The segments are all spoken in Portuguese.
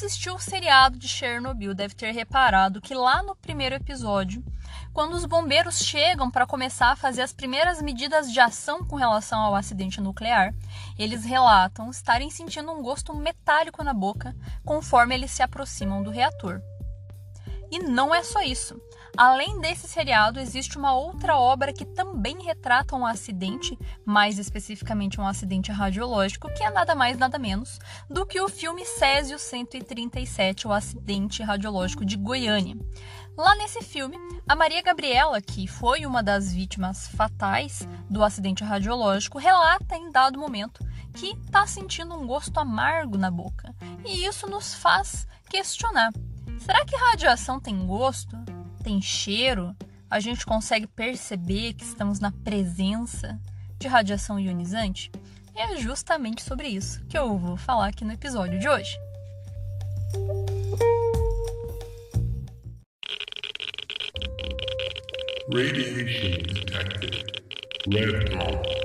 assistiu o seriado de Chernobyl deve ter reparado que lá no primeiro episódio, quando os bombeiros chegam para começar a fazer as primeiras medidas de ação com relação ao acidente nuclear, eles relatam estarem sentindo um gosto metálico na boca conforme eles se aproximam do reator. E não é só isso. Além desse seriado, existe uma outra obra que também retrata um acidente, mais especificamente um acidente radiológico, que é nada mais nada menos do que o filme Césio 137, o acidente radiológico de Goiânia. Lá nesse filme, a Maria Gabriela, que foi uma das vítimas fatais do acidente radiológico, relata em dado momento que está sentindo um gosto amargo na boca. E isso nos faz questionar. Será que radiação tem gosto? Tem cheiro? A gente consegue perceber que estamos na presença de radiação ionizante? É justamente sobre isso que eu vou falar aqui no episódio de hoje. Radiation detected. Red dot.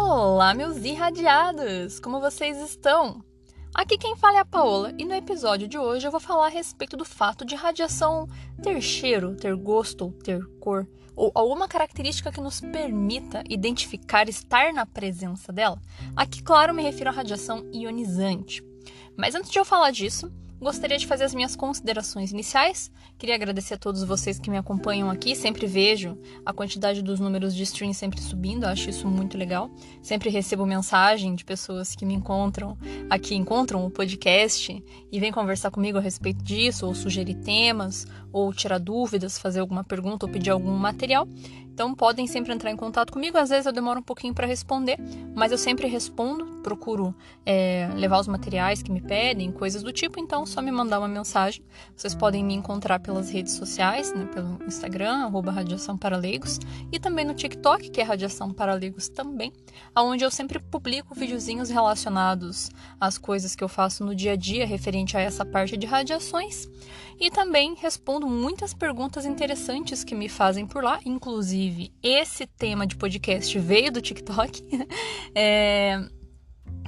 Olá, meus irradiados! Como vocês estão? Aqui quem fala é a Paola e no episódio de hoje eu vou falar a respeito do fato de radiação ter cheiro, ter gosto ou ter cor, ou alguma característica que nos permita identificar estar na presença dela. Aqui, claro, me refiro à radiação ionizante. Mas antes de eu falar disso, gostaria de fazer as minhas considerações iniciais. Queria agradecer a todos vocês que me acompanham aqui. Sempre vejo a quantidade dos números de stream sempre subindo. Acho isso muito legal. Sempre recebo mensagem de pessoas que me encontram aqui, encontram o podcast e vêm conversar comigo a respeito disso, ou sugerir temas, ou tirar dúvidas, fazer alguma pergunta ou pedir algum material. Então podem sempre entrar em contato comigo. Às vezes eu demoro um pouquinho para responder, mas eu sempre respondo, procuro levar os materiais que me pedem, coisas do tipo. Então só me mandar uma mensagem. Vocês podem me encontrar pelas redes sociais, né, pelo Instagram, @radiaçãoparaleigos, e também no TikTok, que é Radiação para Leigos também, onde eu sempre publico videozinhos relacionados às coisas que eu faço no dia a dia referente a essa parte de radiações. E também respondo muitas perguntas interessantes que me fazem por lá. Inclusive, esse tema de podcast veio do TikTok.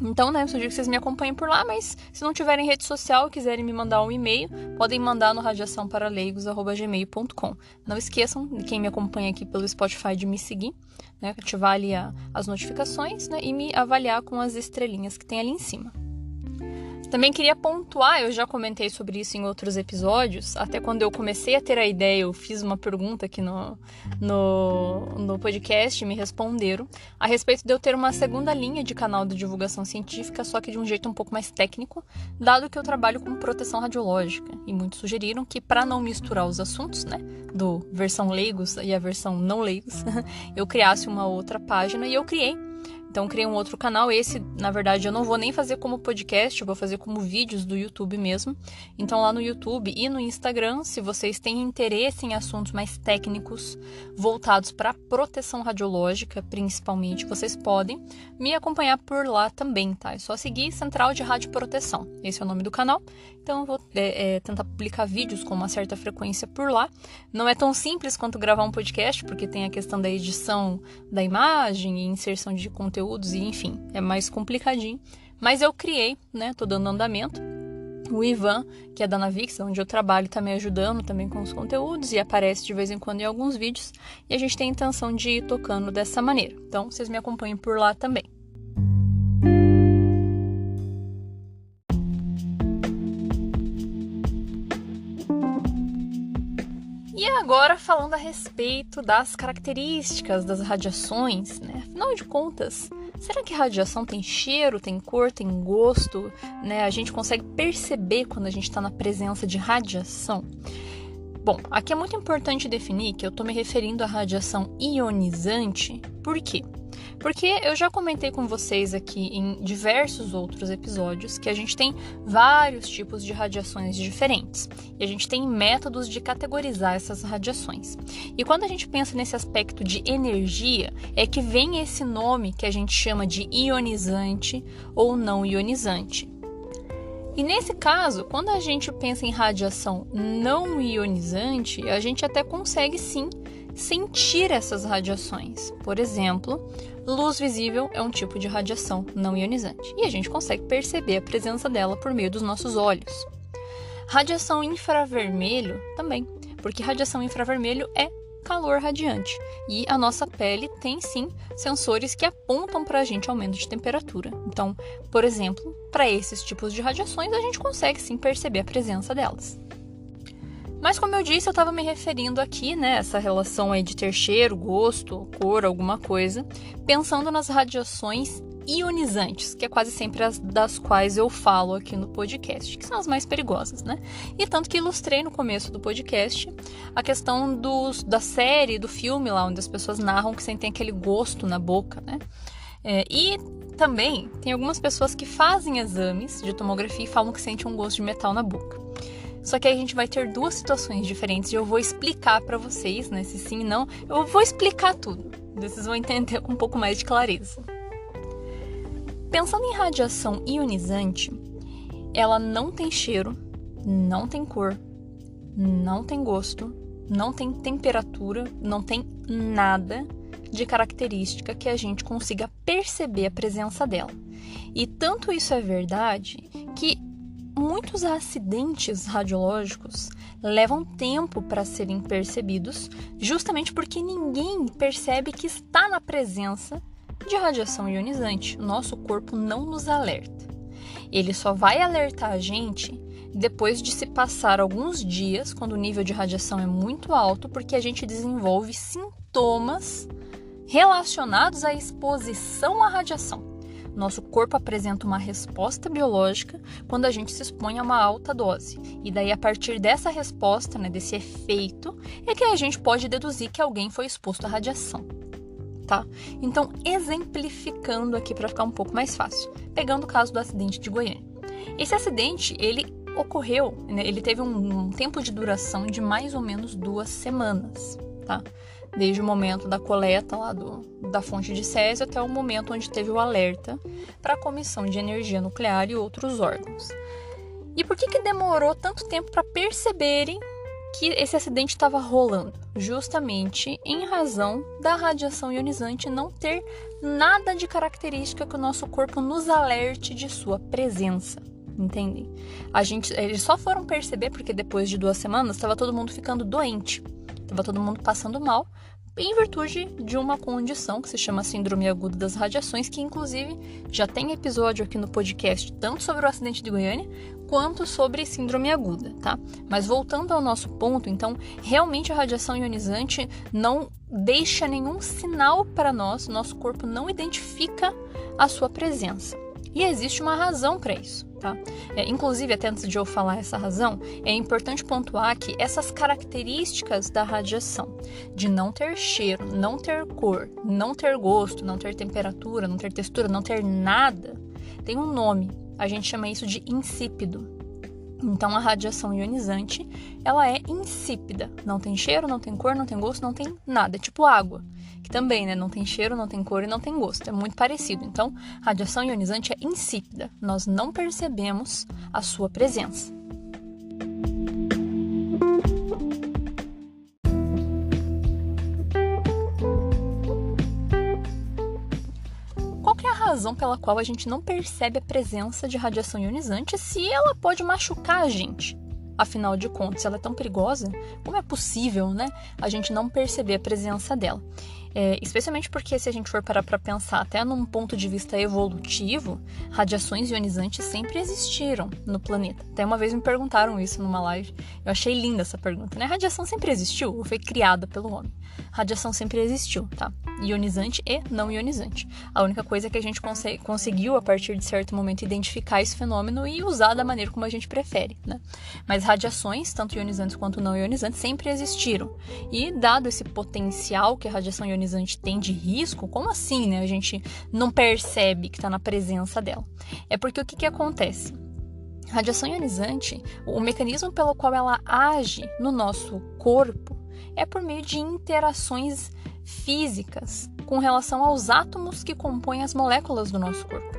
Então, né, eu sugiro que vocês me acompanhem por lá, mas se não tiverem rede social e quiserem me mandar um e-mail, podem mandar no radiaçãoparaleigos@gmail.com. Não esqueçam, de quem me acompanha aqui pelo Spotify, de me seguir, né, ativar ali as notificações, né, e me avaliar com as estrelinhas que tem ali em cima. Também queria pontuar, eu já comentei sobre isso em outros episódios, até quando eu comecei a ter a ideia, eu fiz uma pergunta aqui no podcast e me responderam, a respeito de eu ter uma segunda linha de canal de divulgação científica, só que de um jeito um pouco mais técnico, dado que eu trabalho com proteção radiológica. E muitos sugeriram que, para não misturar os assuntos, né, do versão leigos e a versão não leigos, eu criasse uma outra página, e eu criei. Então, criei um outro canal. Esse, na verdade, eu não vou nem fazer como podcast, eu vou fazer como vídeos do YouTube mesmo. Então, lá no YouTube e no Instagram, se vocês têm interesse em assuntos mais técnicos, voltados para proteção radiológica, principalmente, vocês podem me acompanhar por lá também, tá? É só seguir Central de Rádio Proteção. Esse é o nome do canal. Então, eu vou tentar publicar vídeos com uma certa frequência por lá. Não é tão simples quanto gravar um podcast, porque tem a questão da edição da imagem e inserção de conteúdos, e enfim, é mais complicadinho. Mas eu criei, né? Tô dando andamento. O Ivan, que é da Navix, onde eu trabalho, tá me ajudando também com os conteúdos e aparece de vez em quando em alguns vídeos. E a gente tem a intenção de ir tocando dessa maneira. Então, vocês me acompanhem por lá também. E agora falando a respeito das características das radiações, né? Afinal de contas, será que radiação tem cheiro, tem cor, tem gosto, né? A gente consegue perceber quando a gente está na presença de radiação? Bom, aqui é muito importante definir que eu estou me referindo à radiação ionizante. Por quê? Porque eu já comentei com vocês aqui em diversos outros episódios que a gente tem vários tipos de radiações diferentes. E a gente tem métodos de categorizar essas radiações. E quando a gente pensa nesse aspecto de energia, é que vem esse nome que a gente chama de ionizante ou não ionizante. E nesse caso, quando a gente pensa em radiação não ionizante, a gente até consegue sim sentir essas radiações. Por exemplo, luz visível é um tipo de radiação não ionizante e a gente consegue perceber a presença dela por meio dos nossos olhos. Radiação infravermelho também, porque radiação infravermelho é calor radiante e a nossa pele tem sim sensores que apontam para a gente aumento de temperatura. Então, por exemplo, para esses tipos de radiações a gente consegue sim perceber a presença delas. Mas como eu disse, eu estava me referindo aqui, né, essa relação aí de ter cheiro, gosto, cor, alguma coisa, pensando nas radiações ionizantes, que é quase sempre as das quais eu falo aqui no podcast, que são as mais perigosas, né? E tanto que ilustrei no começo do podcast a questão da série, do filme lá, onde as pessoas narram que sentem aquele gosto na boca, né? E também tem algumas pessoas que fazem exames de tomografia e falam que sentem um gosto de metal na boca. Só que aí a gente vai ter duas situações diferentes e eu vou explicar para vocês, né? Se sim e não, eu vou explicar tudo. Vocês vão entender com um pouco mais de clareza. Pensando em radiação ionizante, ela não tem cheiro, não tem cor, não tem gosto, não tem temperatura, não tem nada de característica que a gente consiga perceber a presença dela. E tanto isso é verdade que muitos acidentes radiológicos levam tempo para serem percebidos, justamente porque ninguém percebe que está na presença de radiação ionizante. O nosso corpo não nos alerta. Ele só vai alertar a gente depois de se passar alguns dias, quando o nível de radiação é muito alto, porque a gente desenvolve sintomas relacionados à exposição à radiação. Nosso corpo apresenta uma resposta biológica quando a gente se expõe a uma alta dose. E daí, a partir dessa resposta, né, desse efeito, é que a gente pode deduzir que alguém foi exposto à radiação. Tá? Então, exemplificando aqui para ficar um pouco mais fácil, pegando o caso do acidente de Goiânia. Esse acidente, ele ocorreu, né, ele teve um tempo de duração de mais ou menos 2 semanas, tá? Desde o momento da coleta lá da fonte de césio até o momento onde teve o alerta para a Comissão de Energia Nuclear e outros órgãos. E por que demorou tanto tempo para perceberem que esse acidente estava rolando? Justamente em razão da radiação ionizante não ter nada de característica que o nosso corpo nos alerte de sua presença. Entendem? Eles só foram perceber porque depois de 2 semanas estava todo mundo ficando doente. Estava todo mundo passando mal, em virtude de uma condição que se chama síndrome aguda das radiações, que inclusive já tem episódio aqui no podcast, tanto sobre o acidente de Goiânia, quanto sobre síndrome aguda, tá? Mas voltando ao nosso ponto, então, realmente a radiação ionizante não deixa nenhum sinal para nós, nosso corpo não identifica a sua presença. E existe uma razão para isso, tá? Inclusive, até antes de eu falar essa razão, é importante pontuar que essas características da radiação, de não ter cheiro, não ter cor, não ter gosto, não ter temperatura, não ter textura, não ter nada, tem um nome. A gente chama isso de insípido. Então, a radiação ionizante, ela é insípida. Não tem cheiro, não tem cor, não tem gosto, não tem nada. É tipo água, que também, né, não tem cheiro, não tem cor e não tem gosto. É muito parecido. Então, radiação ionizante é insípida. Nós não percebemos a sua presença. A razão pela qual a gente não percebe a presença de radiação ionizante se ela pode machucar a gente. Afinal de contas, ela é tão perigosa, como é possível, né, a gente não perceber a presença dela? Especialmente porque, se a gente for parar para pensar até num ponto de vista evolutivo, radiações ionizantes sempre existiram no planeta. Até uma vez me perguntaram isso numa live, eu achei linda essa pergunta, né? Radiação sempre existiu ou foi criada pelo homem? Radiação sempre existiu, tá? Ionizante e não ionizante. A única coisa é que a gente conseguiu, a partir de certo momento, identificar esse fenômeno e usar da maneira como a gente prefere, né? Mas radiações, tanto ionizantes quanto não ionizantes, sempre existiram. E, dado esse potencial que a radiação ionizante tem de risco, como assim, né? A gente não percebe que está na presença dela. É porque o que acontece? Radiação ionizante, o mecanismo pelo qual ela age no nosso corpo é por meio de interações físicas com relação aos átomos que compõem as moléculas do nosso corpo.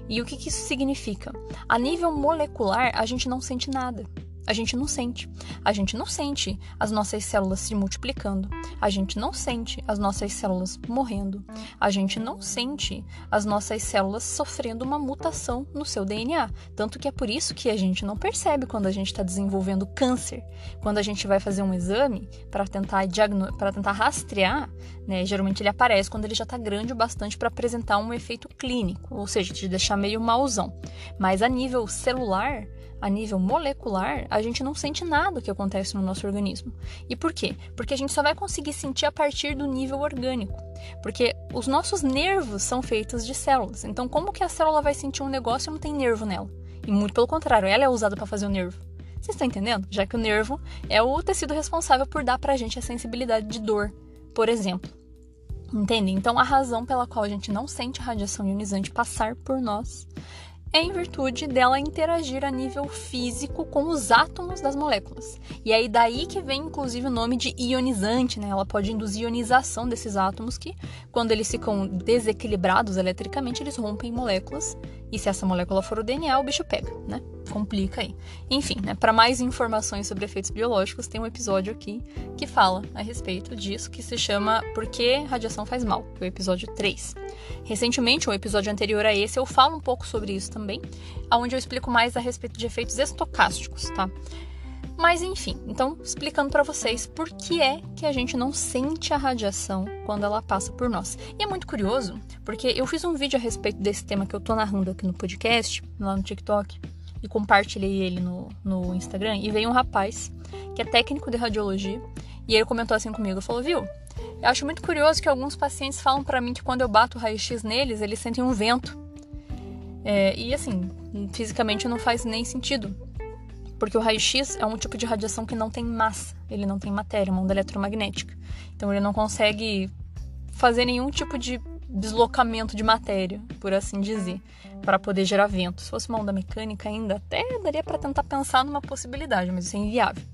E o que isso significa? A nível molecular, a gente não sente nada. A gente não sente. A gente não sente as nossas células se multiplicando. A gente não sente as nossas células morrendo. A gente não sente as nossas células sofrendo uma mutação no seu DNA. Tanto que é por isso que a gente não percebe quando a gente está desenvolvendo câncer. Quando a gente vai fazer um exame para tentar rastrear, né, geralmente ele aparece quando ele já está grande o bastante para apresentar um efeito clínico, ou seja, te deixar meio mauzão. Mas a nível celular, a nível molecular, a gente não sente nada que acontece no nosso organismo. E por quê? Porque a gente só vai conseguir sentir a partir do nível orgânico. Porque os nossos nervos são feitos de células. Então, como que a célula vai sentir um negócio e não tem nervo nela? E muito pelo contrário, ela é usada para fazer o nervo. Vocês estão entendendo? Já que o nervo é o tecido responsável por dar pra gente a sensibilidade de dor, por exemplo. Entendem? Então, a razão pela qual a gente não sente a radiação ionizante passar por nós é em virtude dela interagir a nível físico com os átomos das moléculas. E aí daí que vem, inclusive, o nome de ionizante, né? Ela pode induzir ionização desses átomos que, quando eles ficam desequilibrados eletricamente, eles rompem moléculas. E se essa molécula for o DNA, o bicho pega, né? Complica aí. Enfim, né? Para mais informações sobre efeitos biológicos, tem um episódio aqui que fala a respeito disso, que se chama Por que Radiação Faz Mal, o episódio 3. Recentemente, um episódio anterior a esse, eu falo um pouco sobre isso também, onde eu explico mais a respeito de efeitos estocásticos, tá? Mas enfim, então, explicando para vocês por que é que a gente não sente a radiação quando ela passa por nós. E é muito curioso, porque eu fiz um vídeo a respeito desse tema que eu tô narrando aqui no podcast, lá no TikTok, e compartilhei ele no Instagram, e veio um rapaz que é técnico de radiologia, e ele comentou assim comigo, falou, viu, eu acho muito curioso que alguns pacientes falam para mim que quando eu bato o raio-x neles, eles sentem um vento. E assim, fisicamente não faz nem sentido, porque o raio-x é um tipo de radiação que não tem massa, ele não tem matéria, uma onda eletromagnética. Então ele não consegue fazer nenhum tipo de deslocamento de matéria, por assim dizer, para poder gerar vento. Se fosse uma onda mecânica ainda, até daria para tentar pensar numa possibilidade, mas isso é inviável.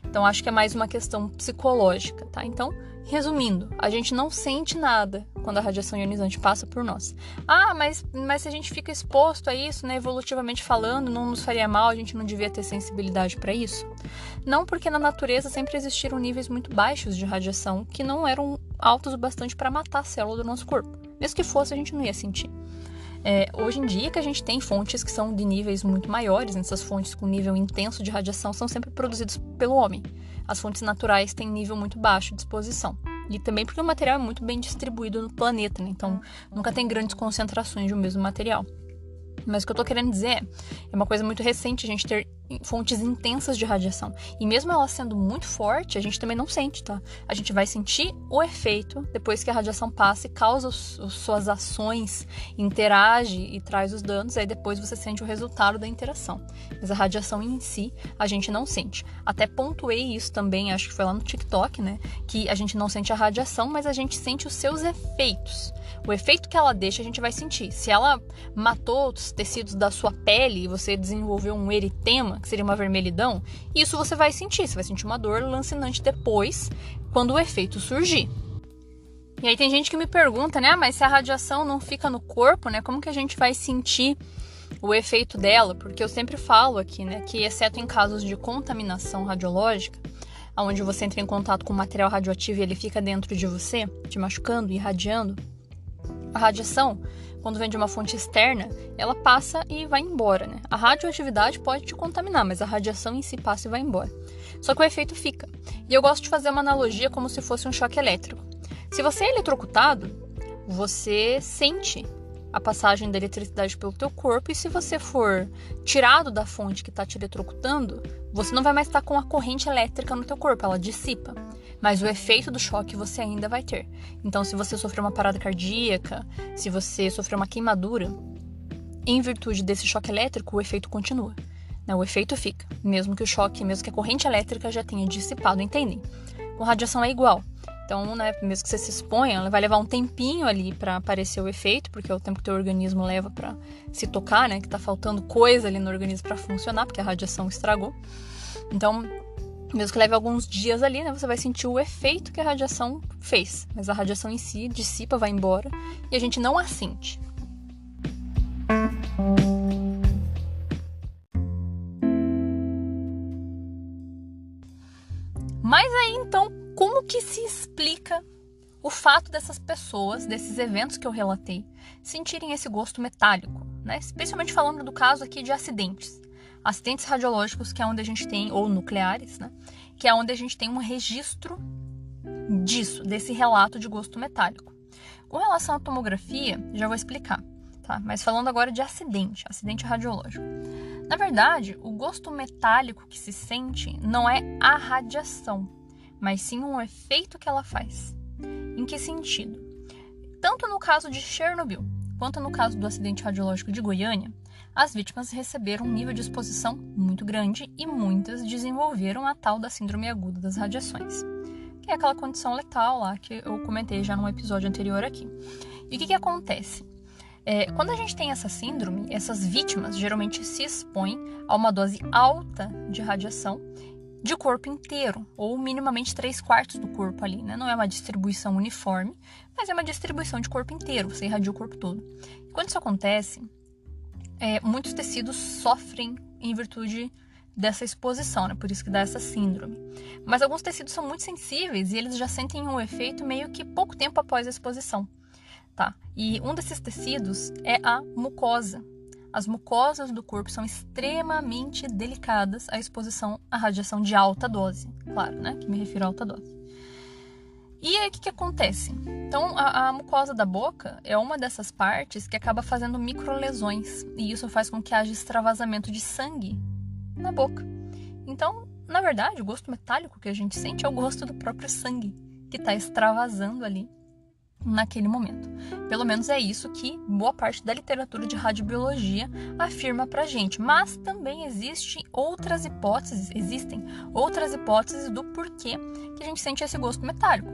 Então acho que é mais uma questão psicológica, tá? Então, resumindo, a gente não sente nada quando a radiação ionizante passa por nós. Ah, mas se a gente fica exposto a isso, né, evolutivamente falando, não nos faria mal, a gente não devia ter sensibilidade para isso? Não, porque na natureza sempre existiram níveis muito baixos de radiação que não eram altos o bastante para matar a célula do nosso corpo. Mesmo que fosse, a gente não ia sentir. Hoje em dia que a gente tem fontes que são de níveis muito maiores, essas fontes com nível intenso de radiação são sempre produzidas pelo homem. As fontes naturais têm nível muito baixo de exposição. E também porque o material é muito bem distribuído no planeta, né? Então nunca tem grandes concentrações de um mesmo material. Mas o que eu tô querendo dizer é uma coisa muito recente, a gente ter fontes intensas de radiação. E mesmo ela sendo muito forte, a gente também não sente, tá? A gente vai sentir o efeito depois que a radiação passa e causa suas ações, interage e traz os danos, aí depois você sente o resultado da interação. Mas a radiação em si, a gente não sente. Até pontuei isso também, acho que foi lá no TikTok, né? Que a gente não sente a radiação, mas a gente sente os seus efeitos. O efeito que ela deixa, a gente vai sentir. Se ela matou os tecidos da sua pele e você desenvolveu um eritema, que seria uma vermelhidão, isso você vai sentir. Você vai sentir uma dor lancinante depois, quando o efeito surgir. E aí tem gente que me pergunta, né? Mas se a radiação não fica no corpo, né? Como que a gente vai sentir o efeito dela? Porque eu sempre falo aqui, né? Que exceto em casos de contaminação radiológica, onde você entra em contato com material radioativo e ele fica dentro de você, te machucando, irradiando, a radiação, quando vem de uma fonte externa, ela passa e vai embora, né? A radioatividade pode te contaminar, mas a radiação em si passa e vai embora. Só que o efeito fica. E eu gosto de fazer uma analogia como se fosse um choque elétrico. Se você é eletrocutado, você sente a passagem da eletricidade pelo teu corpo, e se você for tirado da fonte que está te eletrocutando, você não vai mais estar com a corrente elétrica no teu corpo, ela dissipa. Mas o efeito do choque você ainda vai ter. Então, se você sofreu uma parada cardíaca, se você sofreu uma queimadura, em virtude desse choque elétrico, o efeito continua. O efeito fica, mesmo que o choque, mesmo que a corrente elétrica já tenha dissipado, entendem? Com radiação é igual. Então, né, mesmo que você se exponha, ela vai levar um tempinho ali para aparecer o efeito, porque é o tempo que o teu organismo leva para se tocar, né, que tá faltando coisa ali no organismo para funcionar, porque a radiação estragou. Então, mesmo que leve alguns dias ali, né, você vai sentir o efeito que a radiação fez, mas a radiação em si dissipa, vai embora, e a gente não a sente. Mas aí, então, como que se explica o fato dessas pessoas, desses eventos que eu relatei, sentirem esse gosto metálico, né? Especialmente falando do caso aqui de acidentes. Acidentes radiológicos, que é onde a gente tem, ou nucleares, né? Que é onde a gente tem um registro disso, desse relato de gosto metálico. Com relação à tomografia, já vou explicar, tá? Mas falando agora de acidente radiológico. Na verdade, o gosto metálico que se sente não é a radiação, mas sim um efeito que ela faz. Em que sentido? Tanto no caso de Chernobyl, quanto no caso do acidente radiológico de Goiânia, as vítimas receberam um nível de exposição muito grande e muitas desenvolveram a tal da síndrome aguda das radiações, que é aquela condição letal lá que eu comentei já num episódio anterior aqui. E o que acontece? Quando a gente tem essa síndrome, essas vítimas geralmente se expõem a uma dose alta de radiação de corpo inteiro, ou minimamente 3/4 do corpo ali, né? Não é uma distribuição uniforme, mas é uma distribuição de corpo inteiro, você irradia o corpo todo. E quando isso acontece, muitos tecidos sofrem em virtude dessa exposição, né? Por isso que dá essa síndrome. Mas alguns tecidos são muito sensíveis e eles já sentem um efeito meio que pouco tempo após a exposição, tá? E um desses tecidos é a mucosa. As mucosas do corpo são extremamente delicadas à exposição à radiação de alta dose. Claro, né? Que me refiro a alta dose. E aí, o que acontece? Então, a mucosa da boca é uma dessas partes que acaba fazendo microlesões. E isso faz com que haja extravasamento de sangue na boca. Então, na verdade, o gosto metálico que a gente sente é o gosto do próprio sangue, que está extravasando ali naquele momento. Pelo menos é isso que boa parte da literatura de radiobiologia afirma pra gente. Mas também existem outras hipóteses do porquê que a gente sente esse gosto metálico.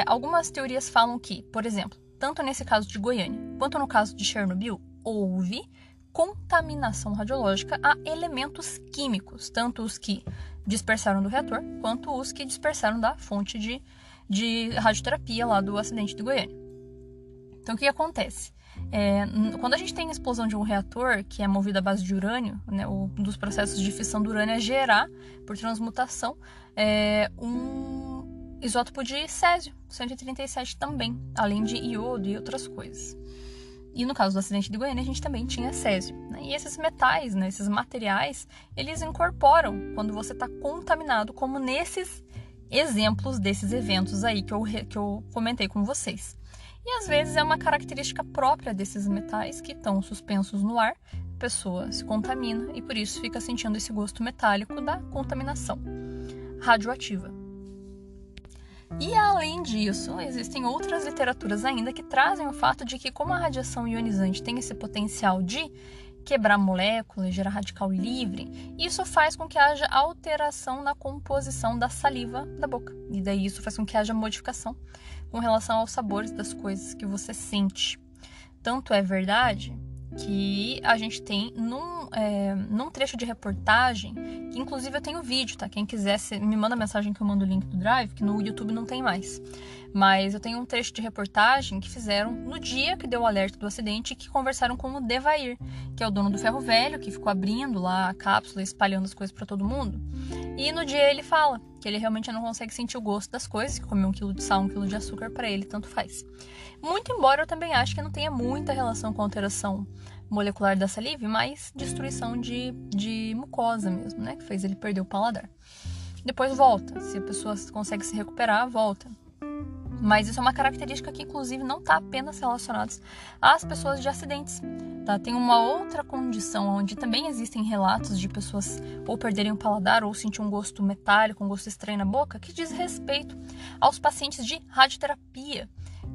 Algumas teorias falam que, por exemplo, tanto nesse caso de Goiânia quanto no caso de Chernobyl, houve contaminação radiológica a elementos químicos, tanto os que dispersaram do reator quanto os que dispersaram da fonte de radioterapia lá do acidente de Goiânia. Então, o que acontece? Quando a gente tem a explosão de um reator que é movido à base de urânio, né, um dos processos de fissão do urânio é gerar, por transmutação, um isótopo de césio, 137 também, além de iodo e outras coisas. E no caso do acidente de Goiânia, a gente também tinha césio, né? E esses metais, né, esses materiais, eles incorporam quando você está contaminado, como nesses exemplos desses eventos aí que eu comentei com vocês. E às vezes é uma característica própria desses metais que estão suspensos no ar, a pessoa se contamina e por isso fica sentindo esse gosto metálico da contaminação radioativa. E além disso, existem outras literaturas ainda que trazem o fato de que, como a radiação ionizante tem esse potencial de quebrar moléculas, gerar radical livre, isso faz com que haja alteração na composição da saliva da boca. E daí isso faz com que haja modificação com relação aos sabores das coisas que você sente. Tanto é verdade que a gente tem num trecho de reportagem, que inclusive eu tenho vídeo, tá? Quem quiser, me manda mensagem que eu mando o link do Drive, que no YouTube não tem mais. Mas eu tenho um trecho de reportagem que fizeram no dia que deu o alerta do acidente, que conversaram com o Devair, que é o dono do ferro velho, que ficou abrindo lá a cápsula, espalhando as coisas para todo mundo. E no dia ele fala que ele realmente não consegue sentir o gosto das coisas, que comer 1 quilo de sal, 1 quilo de açúcar, para ele tanto faz. Muito embora eu também acho que não tenha muita relação com a alteração molecular da saliva, mas destruição de mucosa mesmo, né? Que fez ele perder o paladar. Depois volta. Se a pessoa consegue se recuperar, volta. Mas isso é uma característica que, inclusive, não está apenas relacionada às pessoas de acidentes. Tá? Tem uma outra condição onde também existem relatos de pessoas ou perderem o paladar ou sentir um gosto metálico, um gosto estranho na boca, que diz respeito aos pacientes de radioterapia,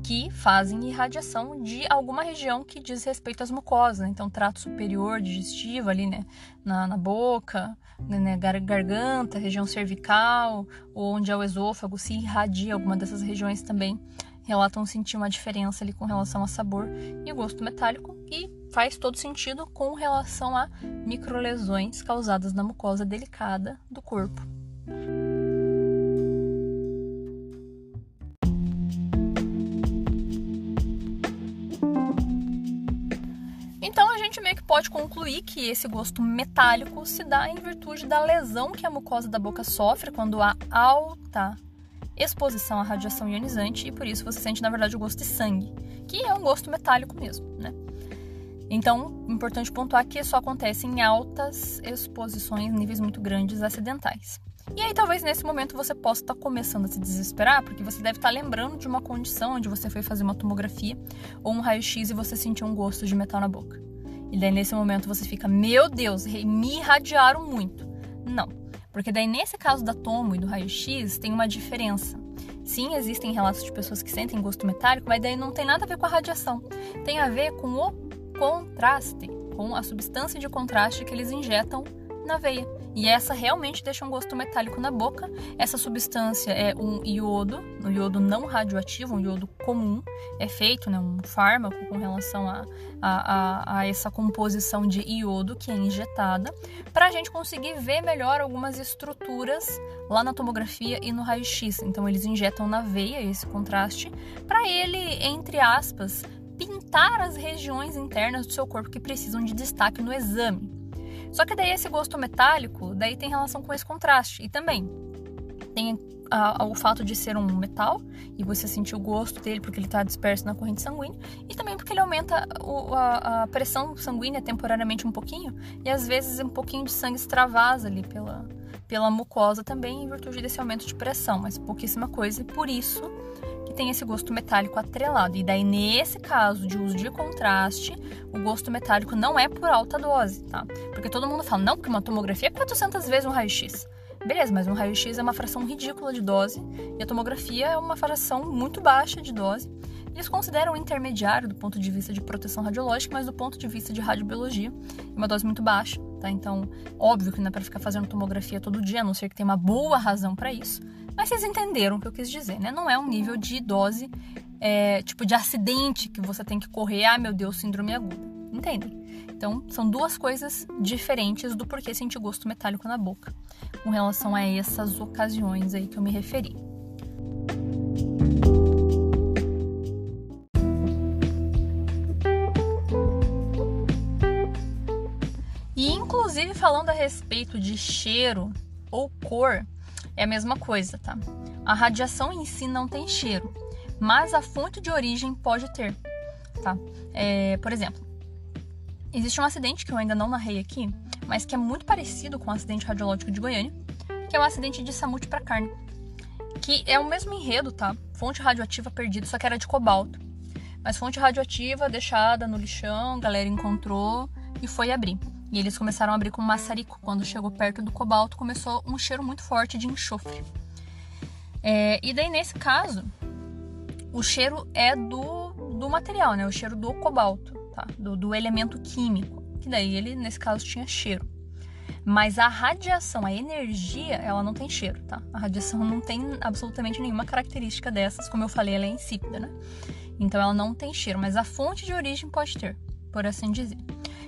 que fazem irradiação de alguma região que diz respeito às mucosas. Então, trato superior digestivo ali, né, na boca, né, garganta, região cervical, ou onde é o esôfago, se irradia alguma dessas regiões também, relatam sentir uma diferença ali com relação a sabor e gosto metálico, e faz todo sentido com relação a microlesões causadas na mucosa delicada do corpo. pode concluir que esse gosto metálico se dá em virtude da lesão que a mucosa da boca sofre quando há alta exposição à radiação ionizante, e por isso você sente, na verdade, o gosto de sangue, que é um gosto metálico mesmo, né? Então, importante pontuar que isso acontece em altas exposições, níveis muito grandes acidentais. E aí, talvez nesse momento você possa estar começando a se desesperar, porque você deve estar lembrando de uma condição onde você foi fazer uma tomografia ou um raio-x e você sentiu um gosto de metal na boca. E daí, nesse momento, você fica, meu Deus, me irradiaram muito. Não, porque daí, nesse caso da tomo e do raio-x, tem uma diferença. Sim, existem relatos de pessoas que sentem gosto metálico, mas daí não tem nada a ver com a radiação. Tem a ver com o contraste, com a substância de contraste que eles injetam na veia. E essa realmente deixa um gosto metálico na boca. Essa substância é um iodo não radioativo, um iodo comum. É feito, né, um fármaco com relação a essa composição de iodo que é injetada, para a gente conseguir ver melhor algumas estruturas lá na tomografia e no raio-x. Então eles injetam na veia esse contraste para ele, entre aspas, pintar as regiões internas do seu corpo que precisam de destaque no exame. Só que daí esse gosto metálico, daí tem relação com esse contraste. E também tem o fato de ser um metal, e você sentir o gosto dele porque ele está disperso na corrente sanguínea, e também porque ele aumenta a pressão sanguínea temporariamente um pouquinho, e às vezes um pouquinho de sangue extravasa ali pela mucosa também, em virtude desse aumento de pressão, mas pouquíssima coisa, e por isso que tem esse gosto metálico atrelado. E daí, nesse caso de uso de contraste, o gosto metálico não é por alta dose, tá? Porque todo mundo fala, não, porque uma tomografia é 400 vezes um raio-x. Beleza, mas um raio-x é uma fração ridícula de dose, e a tomografia é uma fração muito baixa de dose. Eles consideram intermediário do ponto de vista de proteção radiológica, mas do ponto de vista de radiobiologia, é uma dose muito baixa, tá? Então, óbvio que não é para ficar fazendo tomografia todo dia, a não ser que tenha uma boa razão para isso. Mas vocês entenderam o que eu quis dizer, né? Não é um nível de dose, tipo de acidente que você tem que correr, meu Deus, síndrome aguda. Entendem? Então, são duas coisas diferentes do porquê sentir gosto metálico na boca, com relação a essas ocasiões aí que eu me referi. E, inclusive, falando a respeito de cheiro ou cor, é a mesma coisa, tá? A radiação em si não tem cheiro, mas a fonte de origem pode ter, tá? Por exemplo, existe um acidente que eu ainda não narrei aqui, mas que é muito parecido com o acidente radiológico de Goiânia, que é o acidente de Samut para carne, que é o mesmo enredo, tá? Fonte radioativa perdida, só que era de cobalto. Mas fonte radioativa deixada no lixão, a galera encontrou e foi abrir. E eles começaram a abrir com maçarico. Quando chegou perto do cobalto, começou um cheiro muito forte de enxofre. E daí, nesse caso, o cheiro é do material, né? O cheiro do cobalto, tá? Do elemento químico. Que daí ele, nesse caso, tinha cheiro. Mas a radiação, a energia, ela não tem cheiro, tá? A radiação não tem absolutamente nenhuma característica dessas. Como eu falei, ela é insípida, né? Então, ela não tem cheiro. Mas a fonte de origem pode ter, por assim dizer.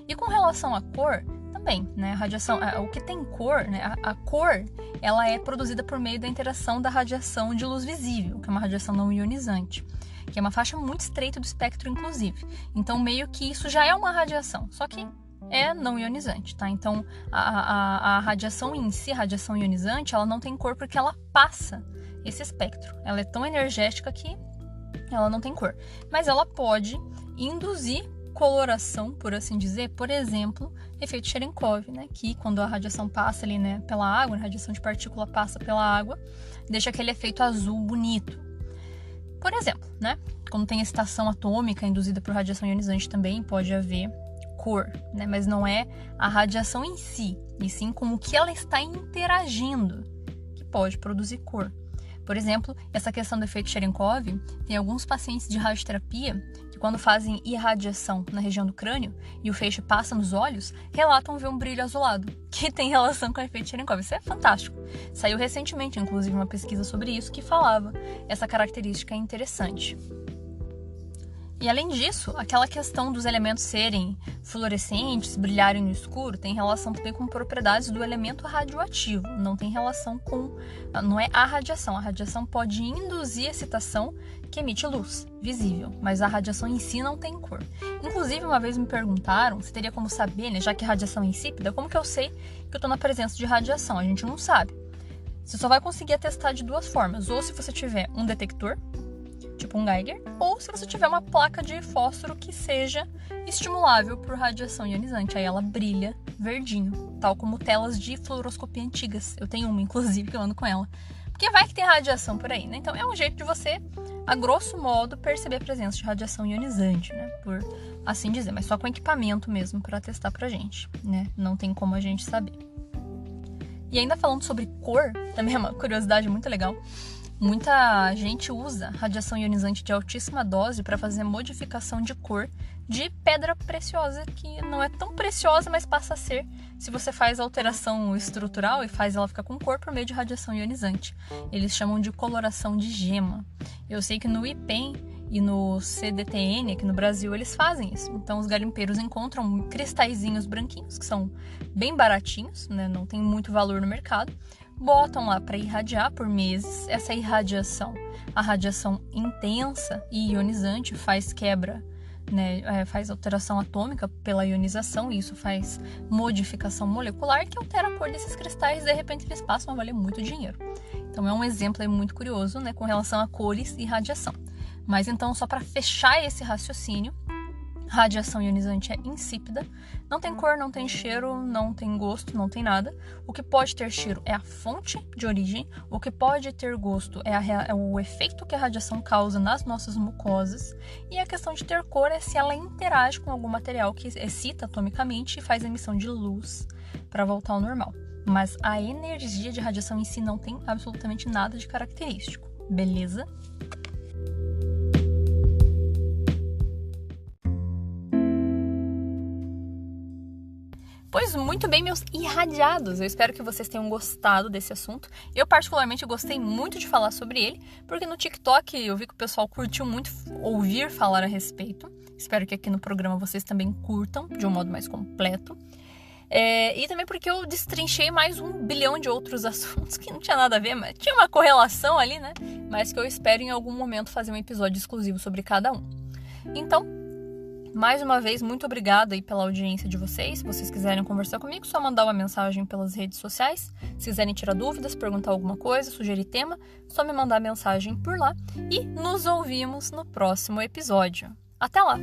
E com relação à cor, também, né? A radiação, o que tem cor, né? A cor, ela é produzida por meio da interação da radiação de luz visível, que é uma radiação não ionizante, que é uma faixa muito estreita do espectro, inclusive. Então, meio que isso já é uma radiação, só que é não ionizante, tá? Então, a radiação em si, a radiação ionizante, ela não tem cor porque ela passa esse espectro. Ela é tão energética que ela não tem cor. Mas ela pode induzir coloração, por assim dizer, por exemplo, efeito Cherenkov, né? Que quando a radiação passa ali, né, pela água, a radiação de partícula passa pela água, deixa aquele efeito azul bonito. Por exemplo, né? Quando tem excitação atômica induzida por radiação ionizante também pode haver cor, né? Mas não é a radiação em si, e sim com o que ela está interagindo que pode produzir cor. Por exemplo, essa questão do efeito Cherenkov, tem alguns pacientes de radioterapia que quando fazem irradiação na região do crânio e o feixe passa nos olhos, relatam ver um brilho azulado, que tem relação com o efeito Cherenkov. Isso é fantástico. Saiu recentemente, inclusive, uma pesquisa sobre isso que falava essa característica interessante. E além disso, aquela questão dos elementos serem fluorescentes, brilharem no escuro, tem relação também com propriedades do elemento radioativo. Não tem relação com... Não é a radiação. A radiação pode induzir excitação que emite luz visível, mas a radiação em si não tem cor. Inclusive, uma vez me perguntaram se teria como saber, né, já que a radiação é insípida, como que eu sei que eu estou na presença de radiação? A gente não sabe. Você só vai conseguir atestar de duas formas. Ou se você tiver um detector, tipo um Geiger, ou se você tiver uma placa de fósforo que seja estimulável por radiação ionizante. Aí ela brilha verdinho, tal como telas de fluoroscopia antigas. Eu tenho uma, inclusive, que eu ando com ela. Porque vai que tem radiação por aí, né? Então é um jeito de você, a grosso modo, perceber a presença de radiação ionizante, né? Por assim dizer, mas só com equipamento mesmo para testar pra gente, né? Não tem como a gente saber. E ainda falando sobre cor, também é uma curiosidade muito legal. Muita gente usa radiação ionizante de altíssima dose para fazer modificação de cor de pedra preciosa, que não é tão preciosa, mas passa a ser se você faz alteração estrutural e faz ela ficar com cor por meio de radiação ionizante. Eles chamam de coloração de gema. Eu sei que no IPEM e no CDTN, aqui no Brasil, eles fazem isso. Então os garimpeiros encontram cristalzinhos branquinhos, que são bem baratinhos, né? Não tem muito valor no mercado, botam lá para irradiar por meses. Essa irradiação, a radiação intensa e ionizante, faz quebra, né? Faz alteração atômica pela ionização, e isso faz modificação molecular que altera a cor desses cristais, e de repente eles passam a valer muito dinheiro. Então é um exemplo aí muito curioso, né, com relação a cores e radiação. Mas então, só para fechar esse raciocínio, radiação ionizante é insípida, não tem cor, não tem cheiro, não tem gosto, não tem nada. O que pode ter cheiro é a fonte de origem, o que pode ter gosto é o efeito que a radiação causa nas nossas mucosas, e a questão de ter cor é se ela interage com algum material que excita atomicamente e faz emissão de luz para voltar ao normal. Mas a energia de radiação em si não tem absolutamente nada de característico, beleza? Pois muito bem, meus irradiados, eu espero que vocês tenham gostado desse assunto. Eu particularmente gostei muito de falar sobre ele, porque no TikTok eu vi que o pessoal curtiu muito ouvir falar a respeito. Espero que aqui no programa vocês também curtam de um modo mais completo. E também porque eu destrinchei mais 1 bilhão de outros assuntos que não tinha nada a ver, mas tinha uma correlação ali, né? Mas que eu espero em algum momento fazer um episódio exclusivo sobre cada um. Então, mais uma vez, muito obrigada aí pela audiência de vocês. Se vocês quiserem conversar comigo, só mandar uma mensagem pelas redes sociais. Se quiserem tirar dúvidas, perguntar alguma coisa, sugerir tema, só me mandar mensagem por lá. E nos ouvimos no próximo episódio. Até lá!